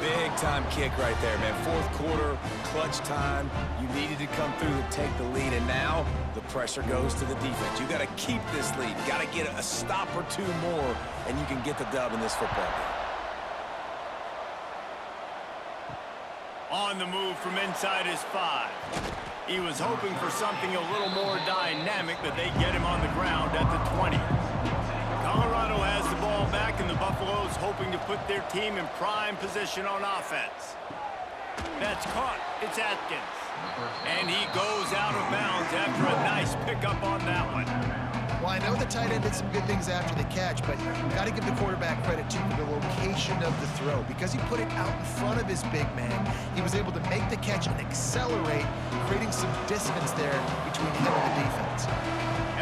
Big time kick right there, man. 4th quarter, clutch time. You needed to come through to take the lead, and now the pressure goes to the defense. You got to keep this lead. Got to get a stop or 2 more, and you can get the dub in this football game. On the move from inside his 5. He was hoping for something a little more dynamic, but they get him on the ground at the 20. Colorado has the ball back, and the Buffaloes hoping to put their team in prime position on offense. That's caught. It's Atkins. And he goes out of bounds after a nice pickup on that one. Well, I know the tight end did some good things after the catch, but you got to give the quarterback credit, too, for the location of the throw. Because he put it out in front of his big man, he was able to make the catch and accelerate, creating some distance there between him and the defense.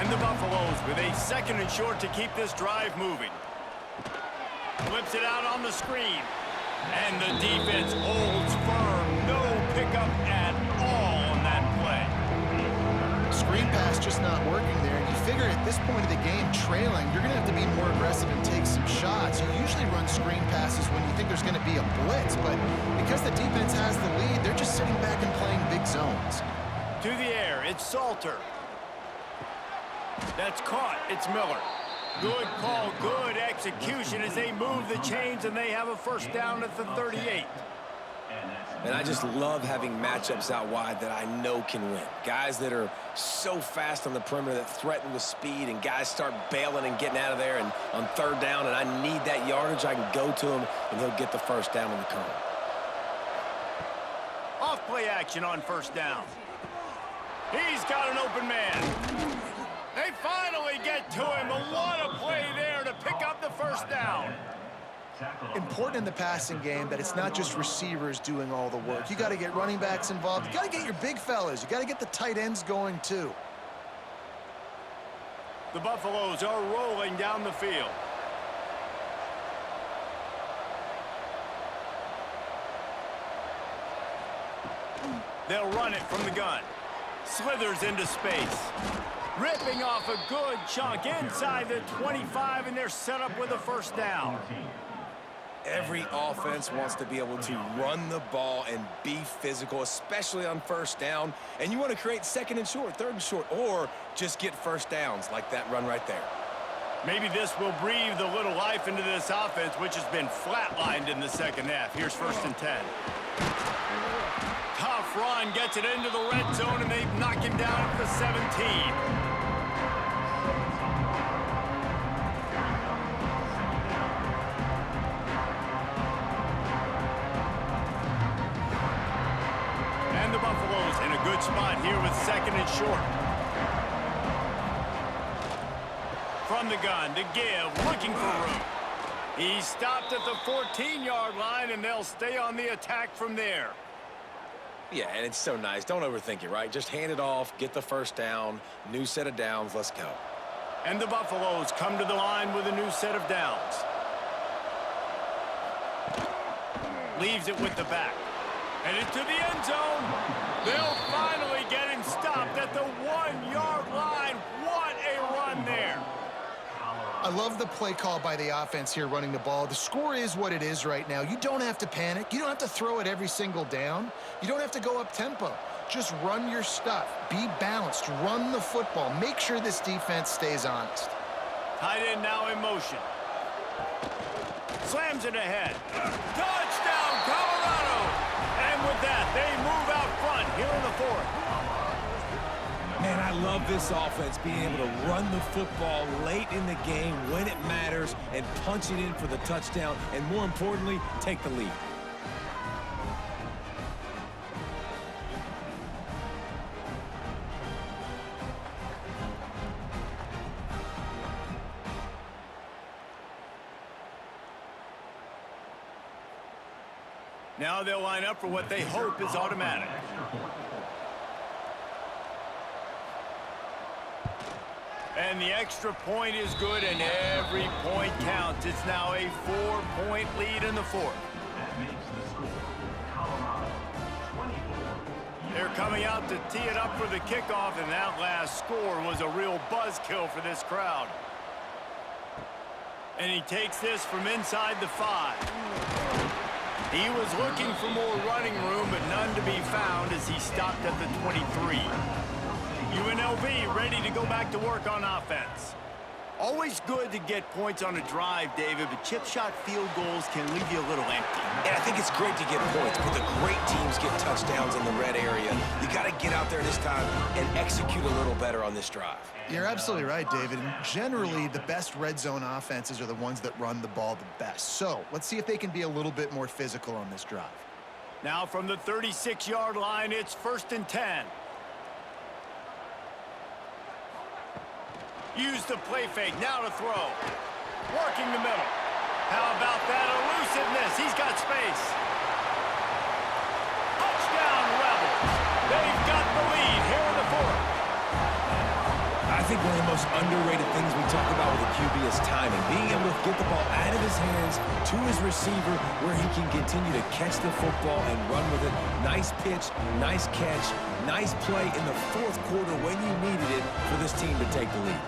And the Buffaloes with a 2nd and short to keep this drive moving. Flips it out on the screen. And the defense holds firm. No pickup at all on that play. Screen pass just not working there. And you figure at this point of the game, trailing, you're going to have to be more aggressive and take some shots. You usually run screen passes when you think there's going to be a blitz, but because the defense has the lead, they're just sitting back and playing big zones. To the air, it's Salter. That's caught. It's Miller. Good call, good execution as they move the chains, and they have a 1st down at the 38. And I just love having matchups out wide that I know can win. Guys that are so fast on the perimeter that threaten with speed, and guys start bailing and getting out of there, and on 3rd down, and I need that yardage, I can go to him, and he'll get the 1st down in the cone. Off play action on 1st down. He's got an open man. They finally get to him, but what a play there to pick up the 1st down. Important in the passing game that it's not just receivers doing all the work. You got to get running backs involved. You got to get your big fellas. You got to get the tight ends going too. The Buffaloes are rolling down the field. They'll run it from the gun. Slithers into space. Ripping off a good chunk inside the 25, and they're set up with a 1st down. Every offense wants to be able to run the ball and be physical, especially on 1st down. And you want to create 2nd and short, 3rd and short, or just get 1st downs like that run right there. Maybe this will breathe a little life into this offense, which has been flatlined in the 2nd half. Here's 1st and 10. Tough run, gets it into the red zone, and they knock him down at the 17. And the Buffaloes in a good spot here with 2nd and short. From the gun to give, looking for room. He stopped at the 14-yard line, and they'll stay on the attack from there. Yeah, and it's so nice. Don't overthink it, right? Just hand it off, get the 1st down, new set of downs, let's go. And the Buffaloes come to the line with a new set of downs. Leaves it with the back. Headed to the end zone. They'll finally get him stopped at the 1-yard line. What a run there. I love the play call by the offense here running the ball. The score is what it is right now. You don't have to panic. You don't have to throw it every single down. You don't have to go up tempo. Just run your stuff. Be balanced. Run the football. Make sure this defense stays honest. Tight end now in motion. Slams it ahead. Touchdown, Colorado! And with that, they move out front here in the 4th. Man, I love this offense being able to run the football late in the game when it matters and punch it in for the touchdown, and more importantly, take the lead. Now they'll line up for what they hope is automatic. And the extra point is good, and every point counts. It's now a 4-point lead in the 4th. They're coming out to tee it up for the kickoff, and that last score was a real buzzkill for this crowd. And he takes this from inside the 5. He was looking for more running room, but none to be found as he stopped at the 23. UNLV ready to go back to work on offense. Always good to get points on a drive, David, but chip shot field goals can leave you a little empty. And I think it's great to get points, but the great teams get touchdowns in the red area. You got to get out there this time and execute a little better on this drive. You're absolutely right, David. And generally, the best red zone offenses are the ones that run the ball the best. So let's see if they can be a little bit more physical on this drive. Now from the 36-yard line, it's 1st and 10. Use the play fake, now to throw. Working the middle. How about that elusiveness? He's got space. Touchdown, Rebels. They've got the lead here in the 4th. I think one of the most underrated things we talk about with a QB is timing. Being able to get the ball out of his hands to his receiver where he can continue to catch the football and run with it. Nice pitch, nice catch, nice play in the 4th quarter when you needed it for this team to take the lead.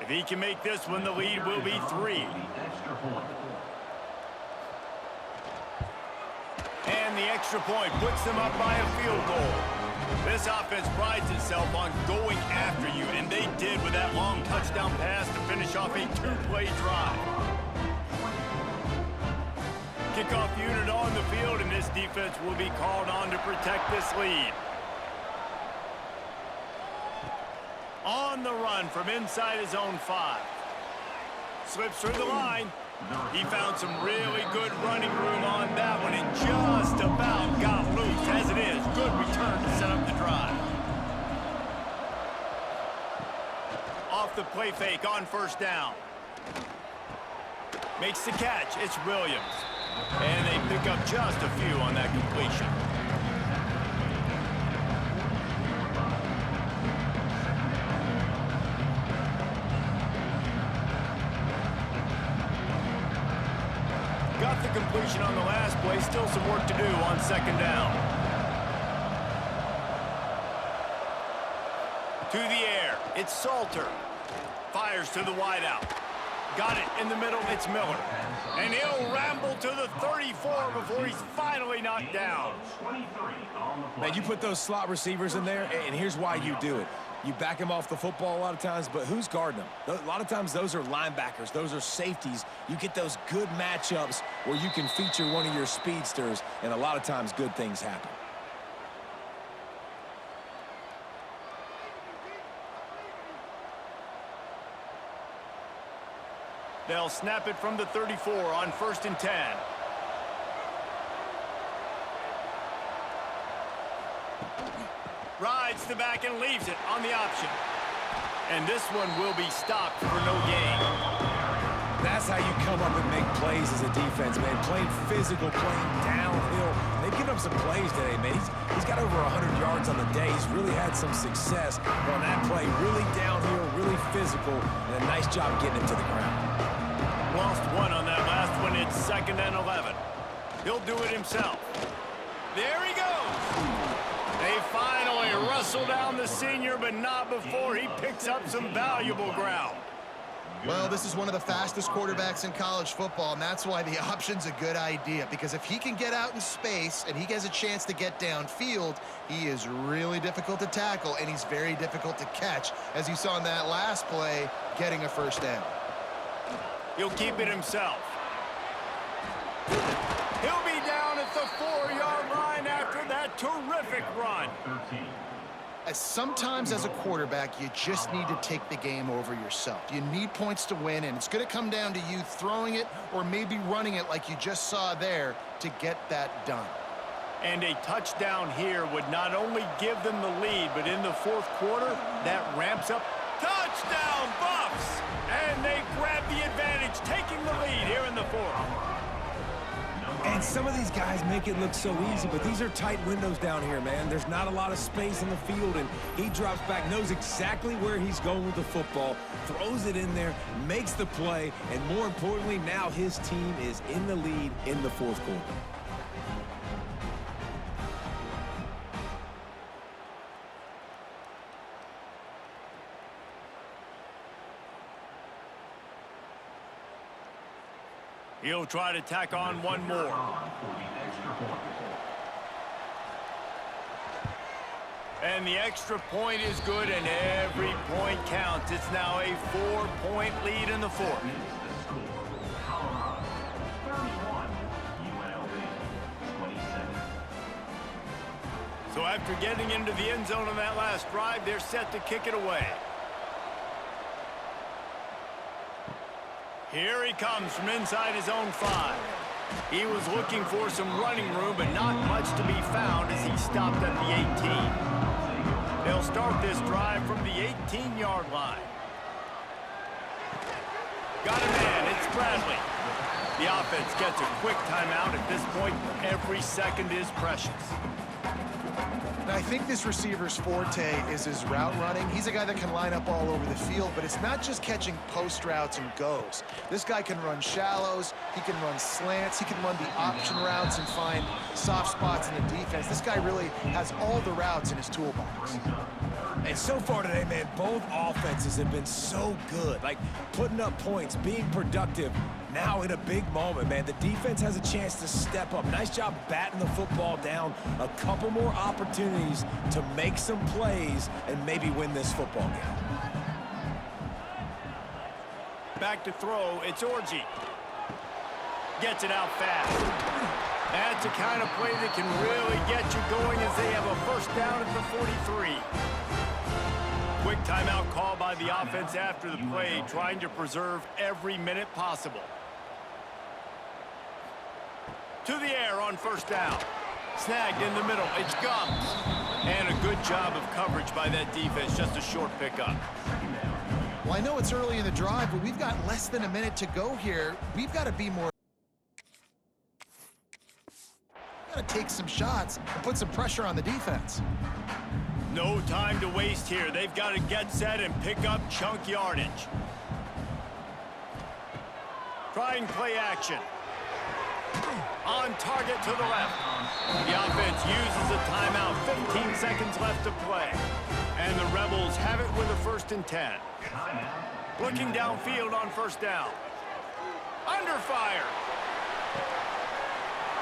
If he can make this one, the lead will be 3. And the extra point puts them up by a field goal. This offense prides itself on going after you, and they did with that long touchdown pass to finish off a 2-play drive. Kickoff unit on the field, and this defense will be called on to protect this lead. On the run from inside his own 5. Slips through the line. He found some really good running room on that one and just about got loose. As it is, good return to set up the drive. Off the play fake on 1st down. Makes the catch. It's Williams. And they pick up just a few on that completion. Got the completion on the last play. Still some work to do on 2nd down. To the air. It's Salter. Fires to the wideout. Got it in the middle. It's Miller. And he'll ramble to the 34 before he's finally knocked down. Man, you put those slot receivers in there, and here's why you do it. You back him off the football a lot of times, but who's guarding him? A lot of times those are linebackers. Those are safeties. You get those good matchups where you can feature one of your speedsters, and a lot of times good things happen. They'll snap it from the 34 on 1st and 10. Rides the back and leaves it on the option. And this one will be stopped for no gain. That's how you come up and make plays as a defense, man. Playing physical, playing downhill. They've given up some plays today, man. He's got over 100 yards on the day. He's really had some success on that play. Really downhill, really physical, and a nice job getting it to the ground. Lost one on that last one. It's 2nd and 11. He'll do it himself. There he goes. They finally wrestle down the senior, but not before he picks up some valuable ground. Well, this is one of the fastest quarterbacks in college football, and that's why the option's a good idea, because if he can get out in space and he has a chance to get downfield, he is really difficult to tackle, and he's very difficult to catch, as you saw in that last play, getting a 1st down. He'll keep it himself. He'll be down at the 4-yard line after that terrific run. Sometimes as a quarterback, you just need to take the game over yourself. You need points to win, and it's going to come down to you throwing it or maybe running it like you just saw there to get that done. And a touchdown here would not only give them the lead, but in the 4th quarter, that ramps up. Touchdown, Buffs! And they grab the advantage, taking the lead here in the 4th. And some of these guys make it look so easy, but these are tight windows down here, man. There's not a lot of space in the field, and he drops back, knows exactly where he's going with the football, throws it in there, makes the play, and more importantly, now his team is in the lead in the 4th quarter. He'll try to tack on one more. And the extra point is good, and every point counts. It's now a 4-point lead in the fourth. So after getting into the end zone on that last drive, they're set to kick it away. Here he comes from inside his own 5. He was looking for some running room, but not much to be found as he stopped at the 18. They'll start this drive from the 18-yard line. Got a man, it's Bradley. The offense gets a quick timeout. At this point, every second is precious. And I think this receiver's forte is his route running. He's a guy that can line up all over the field, but it's not just catching post routes and goes. This guy can run shallows, he can run slants, he can run the option routes and find soft spots in the defense. This guy really has all the routes in his toolbox. And so far today, man, both offenses have been so good. Like, putting up points, being productive. Now in a big moment, man, the defense has a chance to step up. Nice job batting the football down. A couple more opportunities to make some plays and maybe win this football game. Back to throw, it's Orji. Gets it out fast. That's the kind of play that can really get you going as they have a first down at the 43. Quick timeout call by the offense after the play, trying to preserve every minute possible. To the air on first down. Snagged in the middle, it's Gums. And a good job of coverage by that defense, just a short pickup. Well, I know it's early in the drive, but we've got less than a minute to go here. We've got to be more... Got to take some shots and put some pressure on the defense. No time to waste here. They've got to get set and pick up chunk yardage. Trying play action. On target to the left. The offense uses a timeout. 15 seconds left to play. And the Rebels have it with a 1st and 10. Looking downfield on first down. Under fire.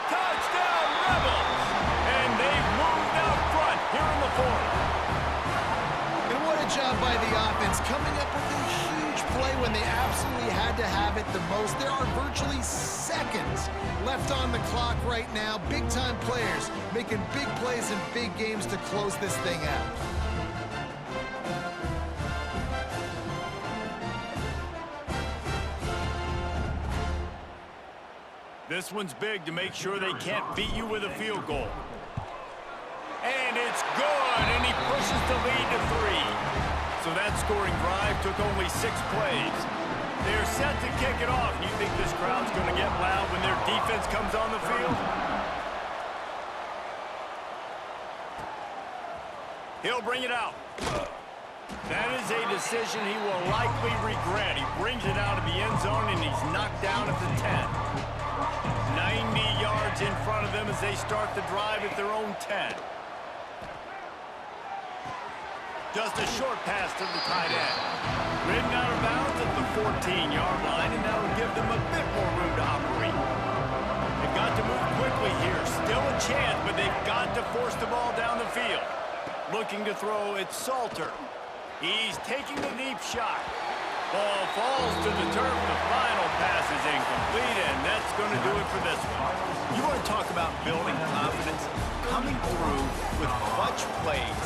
Touchdown Rebels! And they've moved out front here in the fourth. And what a job by the offense, coming up with a huge play when they absolutely had to have it the most. There are virtually seconds left on the clock right now. Big-time players making big plays in big games to close this thing out. This one's big to make sure they can't beat you with a field goal. And it's good, and he pushes the lead to 3. So that scoring drive took only 6 plays. They're set to kick it off. You think this crowd's going to get loud when their defense comes on the field? He'll bring it out. That is a decision he will likely regret. He brings it out of the end zone, and he's knocked down at the 10. 90 yards in front of them as they start the drive at their own 10. Just a short pass to the tight end. Ridden out of bounds at the 14-yard line, and that'll give them a bit more room to operate. They've got to move quickly here. Still a chance, but they've got to force the ball down the field. Looking to throw, it's Salter. He's taking the deep shot. Ball falls to the turf. The final pass is incomplete, and that's going to do it for this one. You want to talk about building confidence? Coming through with clutch plays,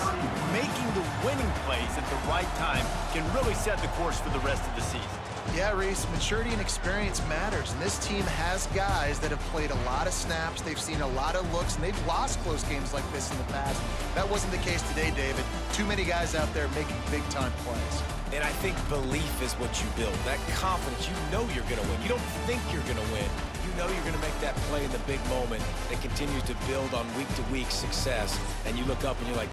making the winning plays at the right time can really set the course for the rest of the season. Yeah, Reese, maturity and experience matters, and this team has guys that have played a lot of snaps, they've seen a lot of looks, and they've lost close games like this in the past. That wasn't the case today, David. Too many guys out there making big-time plays. And I think belief is what you build. That confidence, you know you're going to win. You don't think you're going to win. You know you're going to make that play in the big moment that continues to build on week-to-week success. And you look up and you're like,